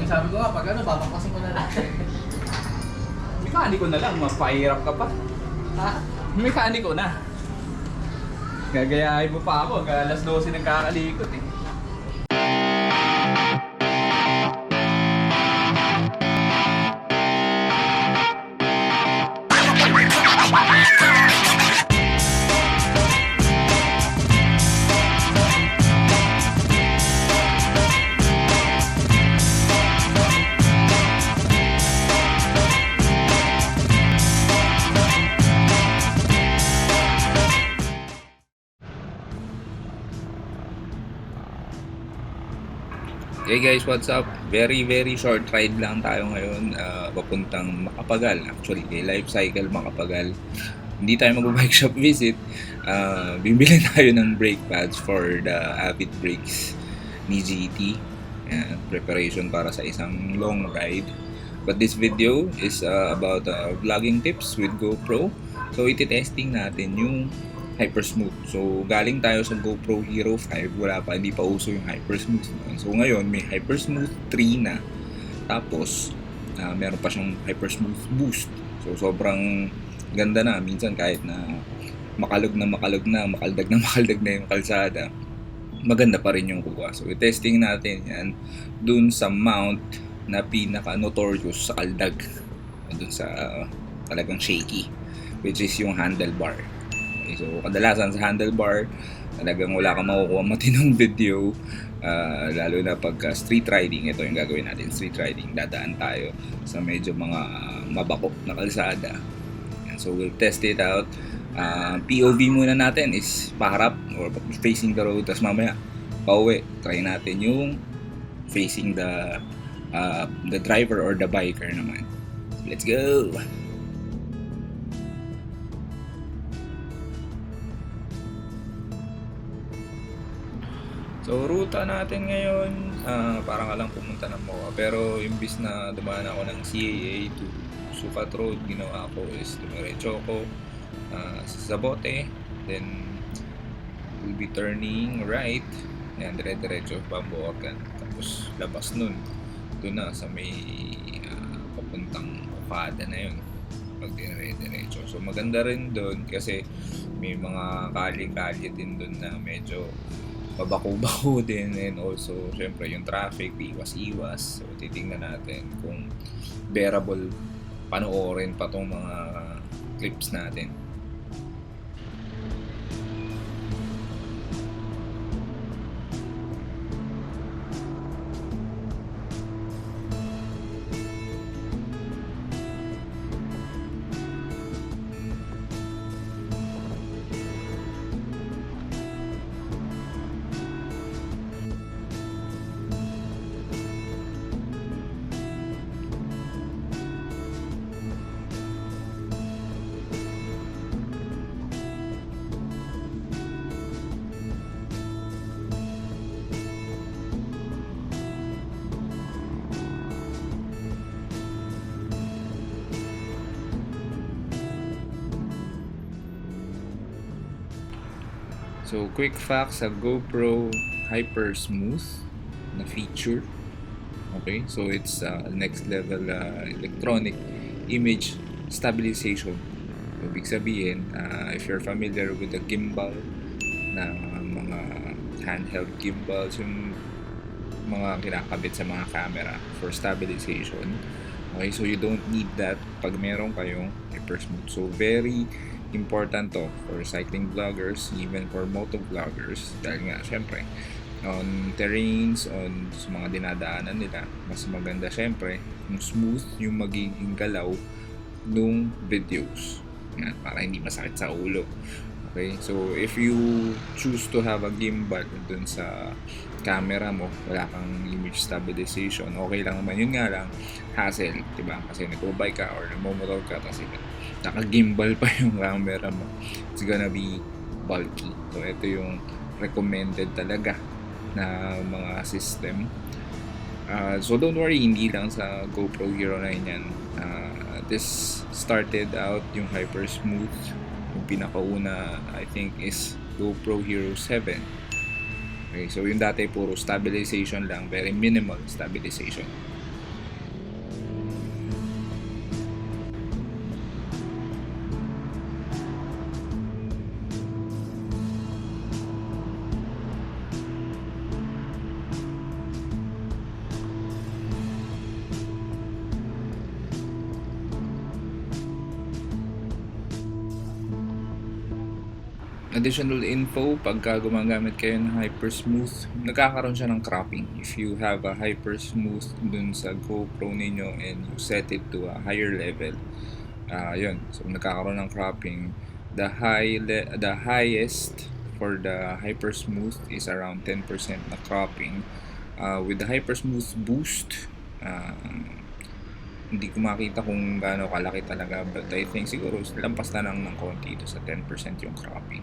Sabi ko pag ano, babakasin ko na lang. Mekaniko na lang, mapahirap ka pa. Ha? Mekaniko na. Gagayahin mo pa ako, alas 12 nagkakalikot eh. Hey guys, what's up? Very short ride lang tayo ngayon papuntang Makapagal. Actually, life cycle Makapagal. Hindi tayo mag-bike shop visit. Bibili tayo ng brake pads for the Avid brakes ni GT. Preparation para sa isang long ride. But this video is about vlogging tips with GoPro. So, iti-testing natin yung Hypersmooth. So, galing tayo sa GoPro Hero 5. Hindi pa uso yung Hypersmooth. So, ngayon, may Hypersmooth 3 na. Tapos, meron pa siyang Hypersmooth Boost. So, sobrang ganda na. Minsan, kahit na makaldag na yung kalsada, maganda pa rin yung kuha. So, i-testing natin yan dun sa mount na pinaka-notorious sa kaldag. Dun sa talagang shaky, which is yung handlebar. So, kadalasan sa handlebar, talagang wala kang makukuha matinong video, lalo na pag street riding. Ito yung gagawin natin, street riding. Dadaan tayo sa medyo mga mabako na kalsada. So, we'll test it out. POV muna natin is paharap or facing the road. Tapos mamaya, pauwi, try natin yung facing the driver or the biker naman. Let's go! So, ruta natin ngayon, parang alang pumunta ng MOA. Pero, imbis na dumaan ako ng CAA to Sukat Road, ginawa ko is dumiretso ko sa Bote. Then, we'll be turning right. Yan, dire-diretso Pambuagan. Tapos, labas nun. Doon na sa may papuntang Okada na yun. Pag dire-diretso. So, maganda rin doon kasi may mga kali-kali din doon na medyo pabako-bako din, and also syempre yung traffic, iwas-iwas. So titingnan natin kung bearable panoorin pa tong mga clips natin. So, quick fact sa GoPro Hypersmooth na feature. Okay, so it's next level electronic image stabilization. So, ibig sabihin, if you're familiar with the gimbal na mga handheld gimbals, yung mga kinakabit sa mga camera for stabilization. Okay, so you don't need that pag meron kayong Hypersmooth. So, very important to for cycling vloggers, even for moto vloggers, dahil nga syempre on terrains, on sa mga dinadaanan nila, mas maganda syempre yung smooth yung magiging galaw nung videos. Yan, para hindi masakit sa ulo. Okay, so if you choose to have a gimbal dun sa camera mo, wala kang image stabilization, okay lang naman. Yun nga lang, hassle, diba? Kasi nag-bike ka or nagmomotor ka, kasi naka-gimbal pa yung camera mo. It's gonna be bulky. So, ito yung recommended talaga na mga system. So, don't worry, hindi lang sa GoPro Hero 9 yan. This started out yung Hypersmooth. Yung pinakauna, I think, is GoPro Hero 7. Okay, so yung dati puro stabilization lang, very minimal stabilization. Additional info, pagka gumagamit kayo ng Hypersmooth, nagkakaroon siya ng cropping. If you have a Hypersmooth dun sa GoPro ninyo and you set it to a higher level, yun, so nagkakaroon ng cropping. The highest for the Hypersmooth is around 10% na cropping. With the Hypersmooth boost, hindi ko makita kung gaano kalaki talaga, but I think siguro lampas na lang ng konti ito sa 10% yung cropping.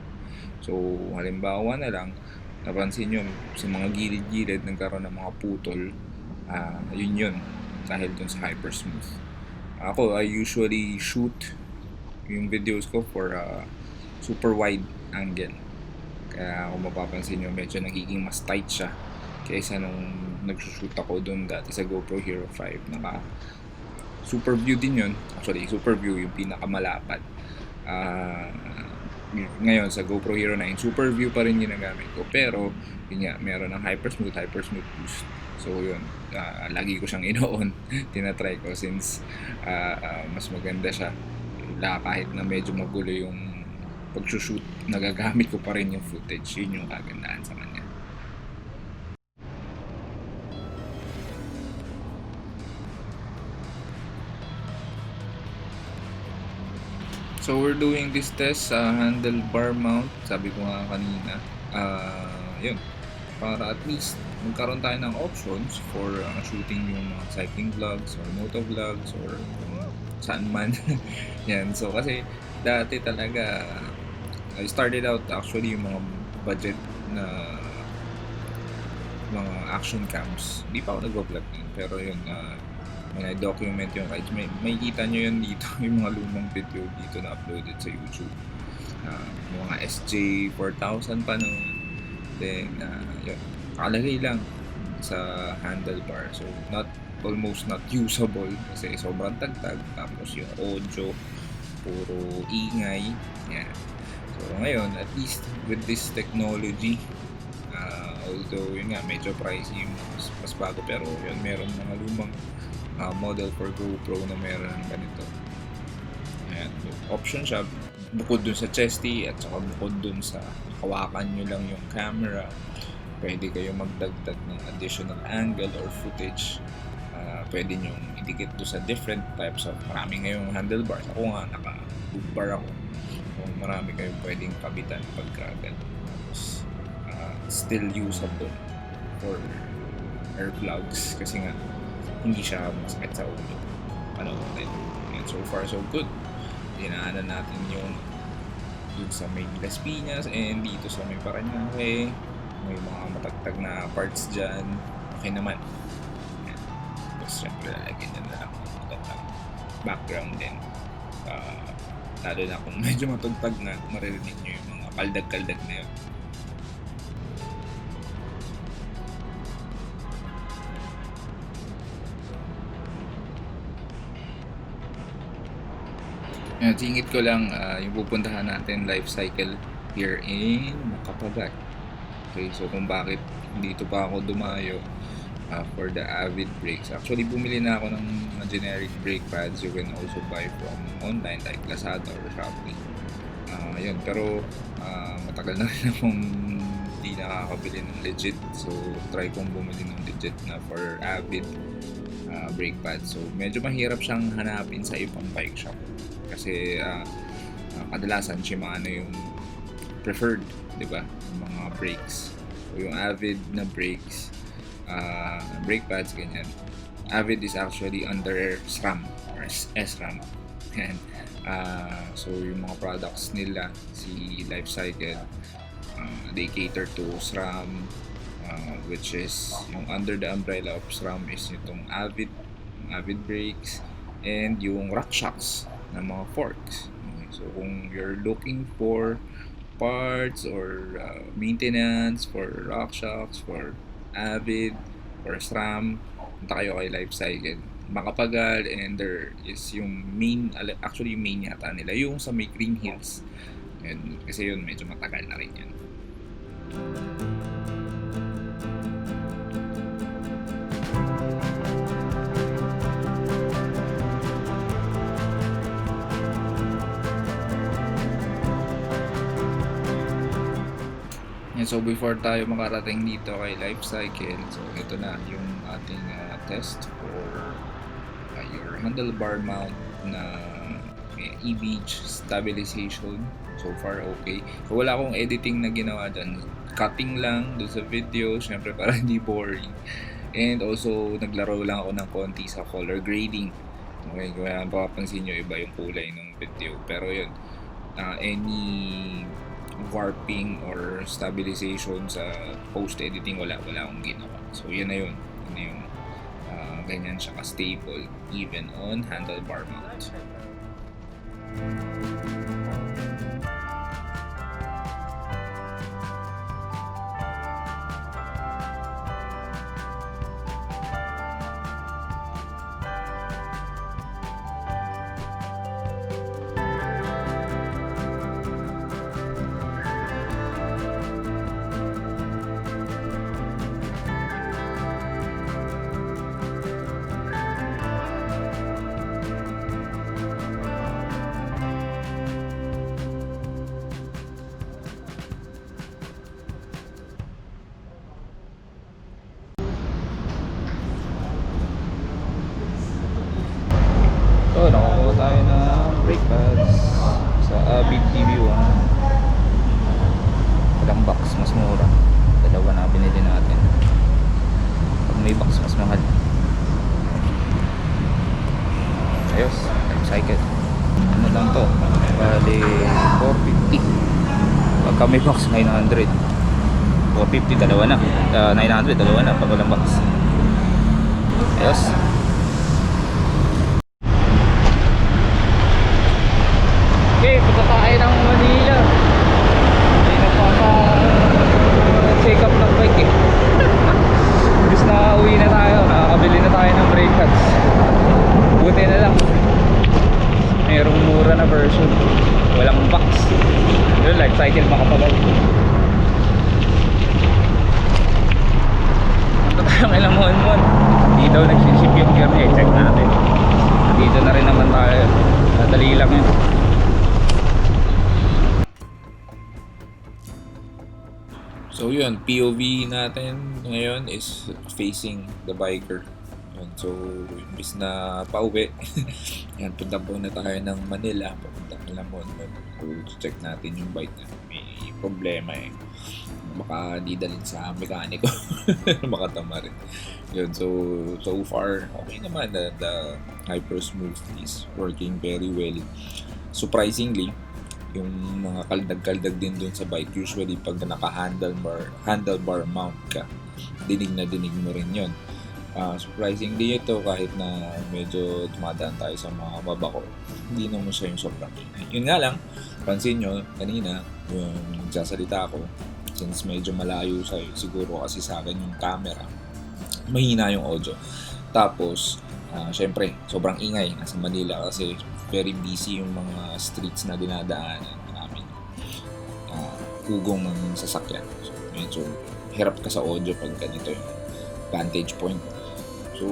So halimbawa na lang, napansin nyo sa mga gilid-gilid nagkaroon ng mga putol, yun dahil dun sa Hypersmooth. Ako, I usually shoot yung videos ko for super wide angle, kaya kung mapapansin nyo medyo nagiging mas tight siya kaysa nung nagsushoot ako dun dati sa GoPro Hero 5. Naka super view din yun. Actually, super view yung pinakamalapad. Ngayon sa GoPro Hero 9, super view pa rin ginagamit ko. Pero, yun nga, meron ng Hypersmooth boost. So, yun. Lagi ko siyang ino-on. Tinatry ko since mas maganda siya. Kahit na medyo magulo yung pag-shoot, nagagamit ko pa rin yung footage. Yun yung kagandaan sa kanya. So we're doing this test sa handlebar mount, sabi ko nga kanina. Yun, para at least magkaroon tayo ng options for shooting yung mga cycling vlogs or moto vlogs or saan man. Yan, so kasi dati talaga I started out actually yung mga budget na mga action cams. Hindi pa ako nag-vlog yun, pero yun, when I document yung rides, may kita nyo yun dito, yung mga lumang video dito na uploaded sa YouTube. Mga SJ4000 pa noon. Then, yun, nakalagay lang sa handlebar. So, almost not usable kasi sobrang tagtag. Tapos yung audio, puro ingay. Yan. So, ngayon, at least with this technology, although yun nga, medyo pricey yung mas bago, pero yun, meron mga lumang model for GoPro na meron ng ganito. Ayan, so, option siya bukod dun sa chesty at saka bukod dun sa hawakan nyo lang yung camera, pwede kayo magdagdag ng additional angle or footage. Pwede nyo idikit to sa different types of, marami ngayong handlebars. Ako nga, naka-bookbar ako. So, marami kayong pwedeng kabitan pagka ganito. Tapos still usable for air vlogs kasi nga hindi siya masakit sa ulo. And so far so good. Dinaanan natin yung dun sa may Las Piñas and dito sa may Paranaque. May mga matagtag na parts dyan. Okay naman. Yan. Tapos syempre lalagyan na lang magandang background din. Lalo na kung medyo matugtag na, maririnig nyo yung mga kaldag-kaldag na yun. Singit ko lang yung pupuntahan natin life cycle here in Macapagal. Okay, so kung bakit dito pa ako dumayo for the Avid brakes. Actually, bumili na ako ng generic brake pads. You can also buy from online like Lazada or Shopee. Yun, pero matagal na rin akong hindi nakakabili ng legit. So, try kong bumili ng legit na for Avid brake pads. So, medyo mahirap siyang hanapin sa ibang bike shop. Kasi kadalasan Shimano yung preferred, di ba? Mga brakes. So, yung Avid na brakes, brake pads, ganyan. Avid is actually under SRAM or SRAM. And, so, yung mga products nila, si Lifecycle, they cater to SRAM, which is yung under the umbrella of SRAM is itong Avid brakes, and yung RockShox na mga forks. Okay, so kung you're looking for parts or maintenance for RockShox, for Avid, for SRAM, punta kayo kay Lifecycle. Macapagal, and there is yung main, actually yung main yata nila, yung sa may Green Hills. And, kasi yun, medyo matagal na rin yun. So before tayo makarating dito kay life cycle, so ito na yung ating test for your handlebar mount na e-beach stabilization. So far okay. So wala akong editing na ginawa dyan. Cutting lang doon sa video, syempre para hindi boring. And also naglaro lang ako ng konti sa color grading. Okay, kaya papansin nyo iba yung kulay ng video. Pero yun, any warping or stabilization sa post-editing wala akong ginawa. So yun na yun. Yun na yung ganyan siya ka-stable even on handlebar mount. So, nakakuha tayo ng brake pads sa Big TV1. Walang box, mas mura. Dalawa na binili natin. Pag may box, mas mahal. Ayos, cycle. Ano lang to? Bali, 450. Pagka may box, 900. 450, dalawa na. 900, dalawa na pag walang box. Ayos. Okay, punta tayo ng Manila. Hindi nagpapa-check up ng bike eh. Bis na uwi na tayo, nakakabili na tayo ng brake pads. Buti na lang merong mura na version, walang box. Yun, life cycle makapagal. Punta tayong ilang mon. Hindi daw nagsiship yung gear niya, check natin. Dito na rin naman tayo, dali lang yun. So yun, POV natin ngayon is facing the biker. Yun, so imbis na pauwi, yan, punta po na tayo ng Manila, papunta na Lamon. So check natin yung bike na may problema eh. Baka di dalhin sa mekaniko, baka tama rin. Yun, so far, okay naman. The Hypersmooth is working very well. Surprisingly, yung mga kaldag-kaldag din dun sa bike, usually pag naka-handlebar mount ka, dinig na dinig mo rin yun. Surprisingly ito, kahit na medyo dumadaan tayo sa mga babako, hindi naman siya yung sobrang ingay. Yun nga lang, pansin nyo, kanina, yung nagsasalita ako, since medyo malayo sa'yo, siguro kasi sa akin yung camera, mahina yung audio. Tapos, syempre, sobrang ingay nasa Manila kasi very busy yung mga streets na dinadaanan namin. Hugong ng sasakyan. So, medyo hirap ka sa audio pag ganito yung vantage point. So,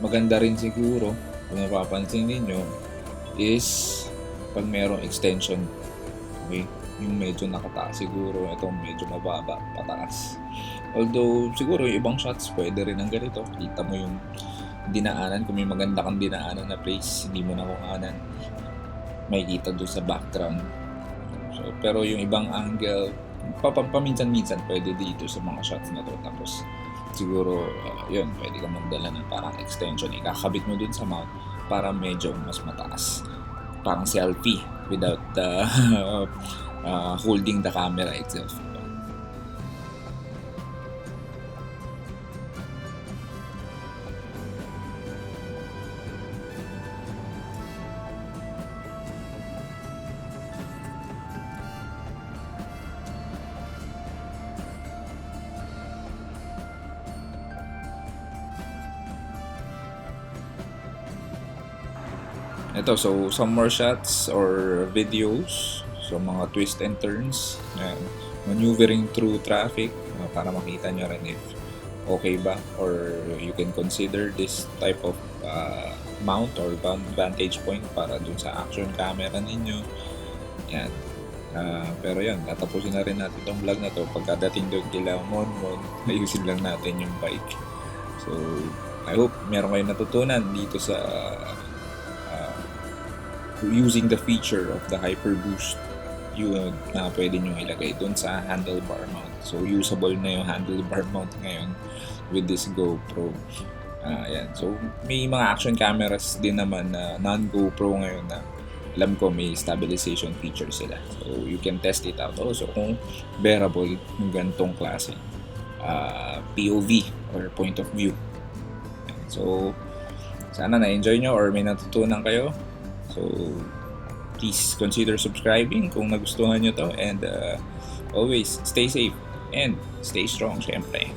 maganda rin siguro, kung napapansin ninyo, is pag merong extension. Okay? Yung medyo nakataas siguro, itong medyo mababa, pataas. Although, siguro yung ibang shots pwede rin ng ganito. Kita mo yung dinaanan, kung may maganda kang dinaanan na place, hindi mo na kuhanan, may kita doon sa background. So, pero yung ibang angle, paminsan-minsan pwede dito sa mga shots na to. Tapos siguro yun, pwede kang magdala ng parang extension, ikakabit mo dun sa mount para medyo mas mataas, parang selfie without holding the camera itself. Ito, so some more shots or videos, so mga twist and turns, maneuvering through traffic, para makita nyo rin if okay ba, or you can consider this type of mount or vantage point para dun sa action camera ninyo. Yan. Pero yun, tatapusin na rin natin itong vlog na to. Pagkadating doon kila Monmon, ayusin lang natin yung bike. So, I hope meron kayong natutunan dito sa using the feature of the Hyperboost yun na pwede nyo ilagay doon sa handlebar mount. So, usable na yung handlebar mount ngayon with this GoPro. Yan. So, may mga action cameras din naman na non-GoPro ngayon na alam ko may stabilization feature sila. So, you can test it out also kung bearable yung ganitong klase POV or point of view. So, sana na-enjoy nyo or may natutunan kayo. So, please consider subscribing kung nagustuhan nyo to and always stay safe and stay strong syempre.